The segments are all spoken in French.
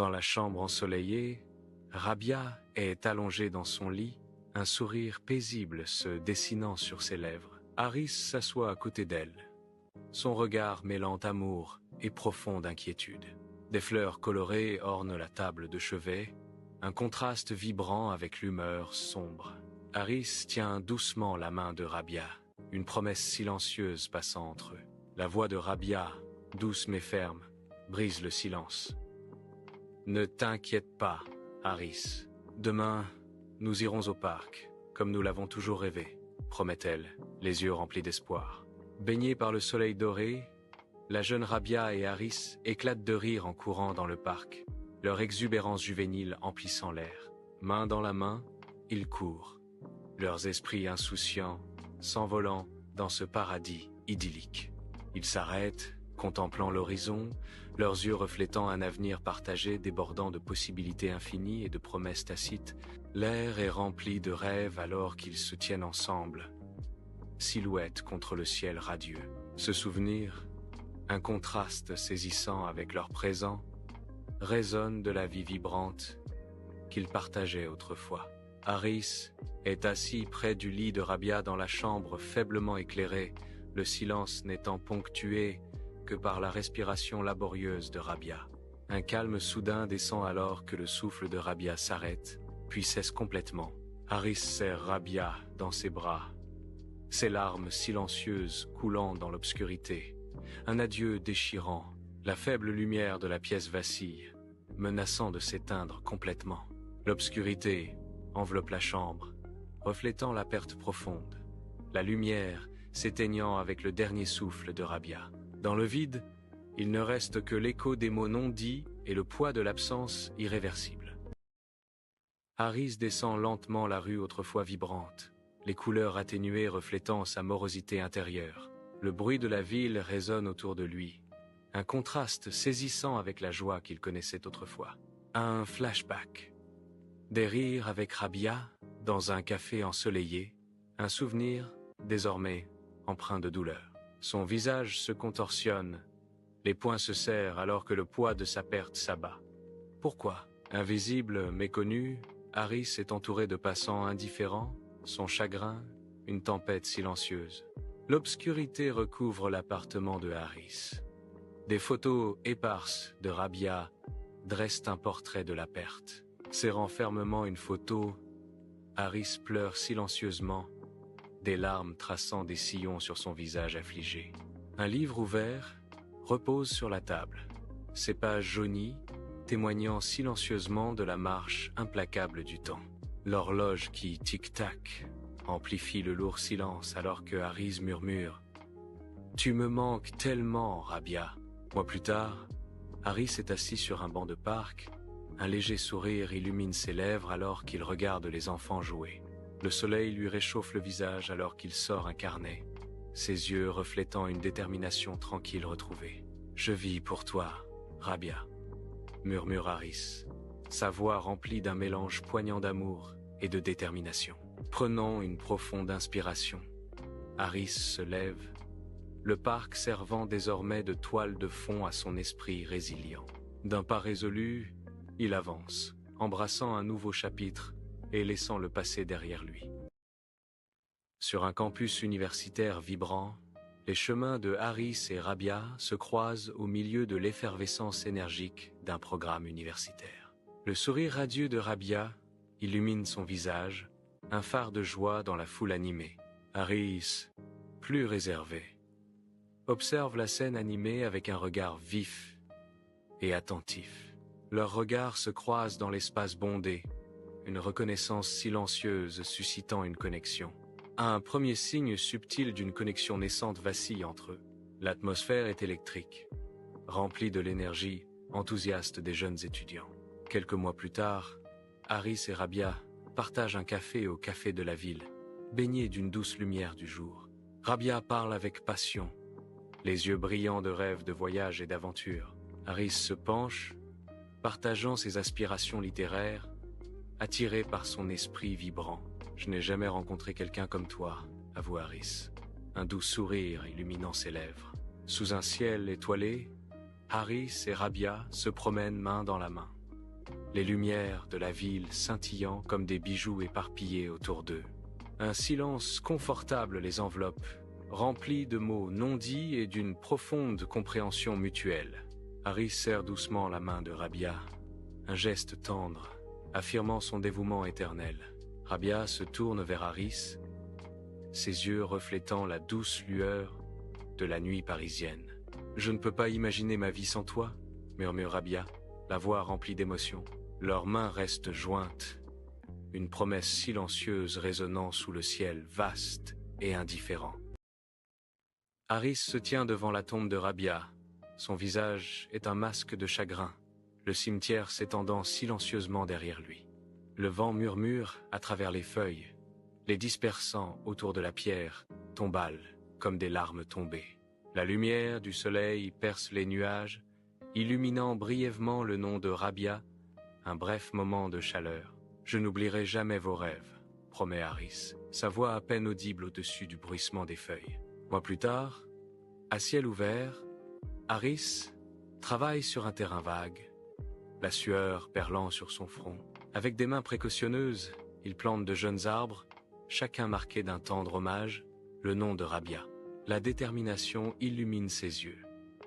Dans la chambre ensoleillée, Rabia est allongée dans son lit, un sourire paisible se dessinant sur ses lèvres. Harris s'assoit à côté d'elle, son regard mêlant amour et profonde inquiétude. Des fleurs colorées ornent la table de chevet, un contraste vibrant avec l'humeur sombre. Harris tient doucement la main de Rabia, une promesse silencieuse passant entre eux. La voix de Rabia, douce mais ferme, brise le silence. « Ne t'inquiète pas, Harris. Demain, nous irons au parc, comme nous l'avons toujours rêvé, » promet-elle, les yeux remplis d'espoir. Baignée par le soleil doré, la jeune Rabia et Harris éclatent de rire en courant dans le parc, leur exubérance juvénile emplissant l'air. Main dans la main, ils courent, leurs esprits insouciants, s'envolant dans ce paradis idyllique. Ils s'arrêtent, contemplant l'horizon, leurs yeux reflétant un avenir partagé débordant de possibilités infinies et de promesses tacites. L'air est rempli de rêves alors qu'ils se tiennent ensemble, silhouettes contre le ciel radieux. Ce souvenir, un contraste saisissant avec leur présent, résonne de la vie vibrante qu'ils partageaient autrefois. Harris est assis près du lit de Rabia dans la chambre faiblement éclairée, le silence n'étant ponctué que par la respiration laborieuse de Rabia. Un calme soudain descend alors que le souffle de Rabia s'arrête, puis cesse complètement. Harris serre Rabia dans ses bras, ses larmes silencieuses coulant dans l'obscurité. Un adieu déchirant, la faible lumière de la pièce vacille, menaçant de s'éteindre complètement. L'obscurité enveloppe la chambre, reflétant la perte profonde, la lumière s'éteignant avec le dernier souffle de Rabia. Dans le vide, il ne reste que l'écho des mots non dits et le poids de l'absence irréversible. Harris descend lentement la rue autrefois vibrante, les couleurs atténuées reflétant sa morosité intérieure. Le bruit de la ville résonne autour de lui, un contraste saisissant avec la joie qu'il connaissait autrefois. Un flashback. Des rires avec Rabia, dans un café ensoleillé, un souvenir, désormais, empreint de douleur. Son visage se contorsionne, les poings se serrent alors que le poids de sa perte s'abat. Pourquoi? Invisible, méconnu, Harris est entouré de passants indifférents, son chagrin, une tempête silencieuse. L'obscurité recouvre l'appartement de Harris. Des photos éparses de Rabia dressent un portrait de la perte. Serrant fermement une photo, Harris pleure silencieusement, des larmes traçant des sillons sur son visage affligé. Un livre ouvert repose sur la table, ses pages jaunies témoignant silencieusement de la marche implacable du temps. L'horloge qui tic-tac amplifie le lourd silence alors que Harris murmure « Tu me manques tellement, Rabia ». Mois plus tard, Harris est assis sur un banc de parc. Un léger sourire illumine ses lèvres alors qu'il regarde les enfants jouer. Le soleil lui réchauffe le visage alors qu'il sort un carnet, ses yeux reflétant une détermination tranquille retrouvée. « Je vis pour toi, Rabia », murmure Harris, sa voix remplie d'un mélange poignant d'amour et de détermination. Prenant une profonde inspiration, Harris se lève, le parc servant désormais de toile de fond à son esprit résilient. D'un pas résolu, il avance, embrassant un nouveau chapitre et laissant le passé derrière lui. Sur un campus universitaire vibrant, les chemins de Harris et Rabia se croisent au milieu de l'effervescence énergique d'un programme universitaire. Le sourire radieux de Rabia illumine son visage, un phare de joie dans la foule animée. Harris, plus réservé, observe la scène animée avec un regard vif et attentif. Leurs regards se croisent dans l'espace bondé, une reconnaissance silencieuse suscitant une connexion. Un premier signe subtil d'une connexion naissante vacille entre eux. L'atmosphère est électrique, remplie de l'énergie enthousiaste des jeunes étudiants. Quelques mois plus tard, Harris et Rabia partagent un café au café de la ville, baigné d'une douce lumière du jour. Rabia parle avec passion, les yeux brillants de rêves de voyage et d'aventure. Harris se penche, partageant ses aspirations littéraires, attiré par son esprit vibrant. « Je n'ai jamais rencontré quelqu'un comme toi », avoue Harris, un doux sourire illuminant ses lèvres. Sous un ciel étoilé, Harris et Rabia se promènent main dans la main. les lumières de la ville scintillant comme des bijoux éparpillés autour d'eux. Un silence confortable les enveloppe, rempli de mots non dits et d'une profonde compréhension mutuelle. Harris serre doucement la main de Rabia, un geste tendre, affirmant son dévouement éternel. Rabia se tourne vers Harris, ses yeux reflétant la douce lueur de la nuit parisienne. « Je ne peux pas imaginer ma vie sans toi », murmure Rabia, la voix remplie d'émotion. Leurs mains restent jointes, une promesse silencieuse résonnant sous le ciel vaste et indifférent. Harris se tient devant la tombe de Rabia. Son visage est un masque de chagrin, le cimetière s'étendant silencieusement derrière lui. Le vent murmure à travers les feuilles, les dispersant autour de la pierre tombale comme des larmes tombées. La lumière du soleil perce les nuages, illuminant brièvement le nom de Rabia, un bref moment de chaleur. « Je n'oublierai jamais vos rêves », promet Harris, sa voix à peine audible au-dessus du bruissement des feuilles. Mois plus tard, à ciel ouvert, Harris travaille sur un terrain vague, la sueur perlant sur son front. Avec des mains précautionneuses, il plante de jeunes arbres, chacun marqué d'un tendre hommage, le nom de Rabia. La détermination illumine ses yeux,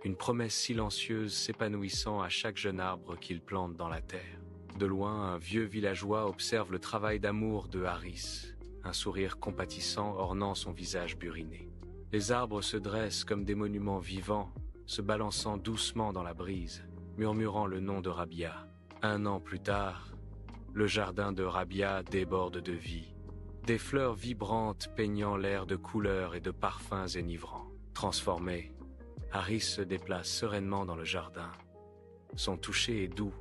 une promesse silencieuse s'épanouissant à chaque jeune arbre qu'il plante dans la terre. De loin, un vieux villageois observe le travail d'amour de Harris, un sourire compatissant ornant son visage buriné. Les arbres se dressent comme des monuments vivants, se balançant doucement dans la brise, murmurant le nom de Rabia. 1 an plus tard, le jardin de Rabia déborde de vie, des fleurs vibrantes peignant l'air de couleurs et de parfums enivrants. Transformé, Harris se déplace sereinement dans le jardin. Son toucher est doux,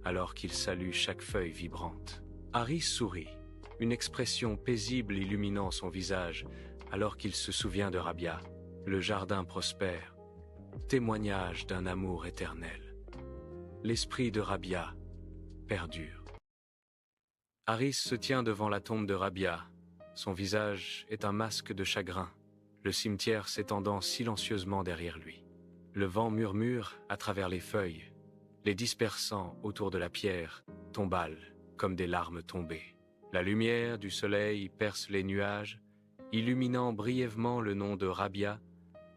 alors qu'il salue chaque feuille vibrante. Harris sourit, une expression paisible illuminant son visage, alors qu'il se souvient de Rabia. Le jardin prospère, témoignage d'un amour éternel. L'esprit de Rabia perdure. Harris se tient devant la tombe de Rabia. Son visage est un masque de chagrin, le cimetière s'étendant silencieusement derrière lui. Le vent murmure à travers les feuilles, les dispersant autour de la pierre tombale comme des larmes tombées. La lumière du soleil perce les nuages, illuminant brièvement le nom de Rabia,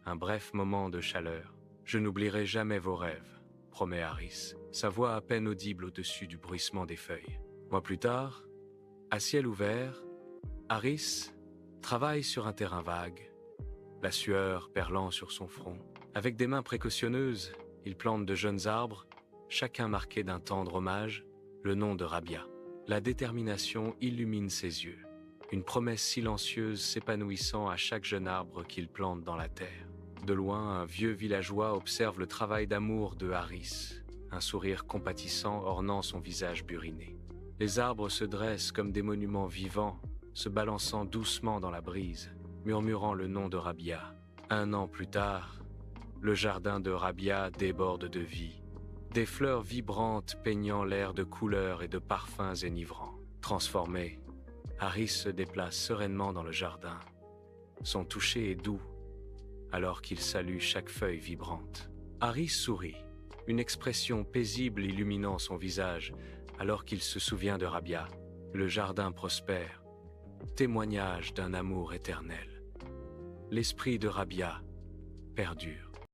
un bref moment de chaleur. « Je n'oublierai jamais vos rêves », promet Harris, sa voix à peine audible au-dessus du bruissement des feuilles. Mois plus tard, à ciel ouvert, Harris travaille sur un terrain vague, la sueur perlant sur son front. Avec des mains précautionneuses, il plante de jeunes arbres, chacun marqué d'un tendre hommage, le nom de Rabia. La détermination illumine ses yeux, une promesse silencieuse s'épanouissant à chaque jeune arbre qu'il plante dans la terre. De loin, un vieux villageois observe le travail d'amour de Harris, un sourire compatissant ornant son visage buriné. Les arbres se dressent comme des monuments vivants, se balançant doucement dans la brise, murmurant le nom de Rabia. 1 an plus tard, le jardin de Rabia déborde de vie, des fleurs vibrantes peignant l'air de couleurs et de parfums enivrants. Transformé, Harris se déplace sereinement dans le jardin. Son toucher est doux, alors qu'il salue chaque feuille vibrante. Harris sourit, une expression paisible illuminant son visage, alors qu'il se souvient de Rabia. Le jardin prospère, témoignage d'un amour éternel. L'esprit de Rabia perdure.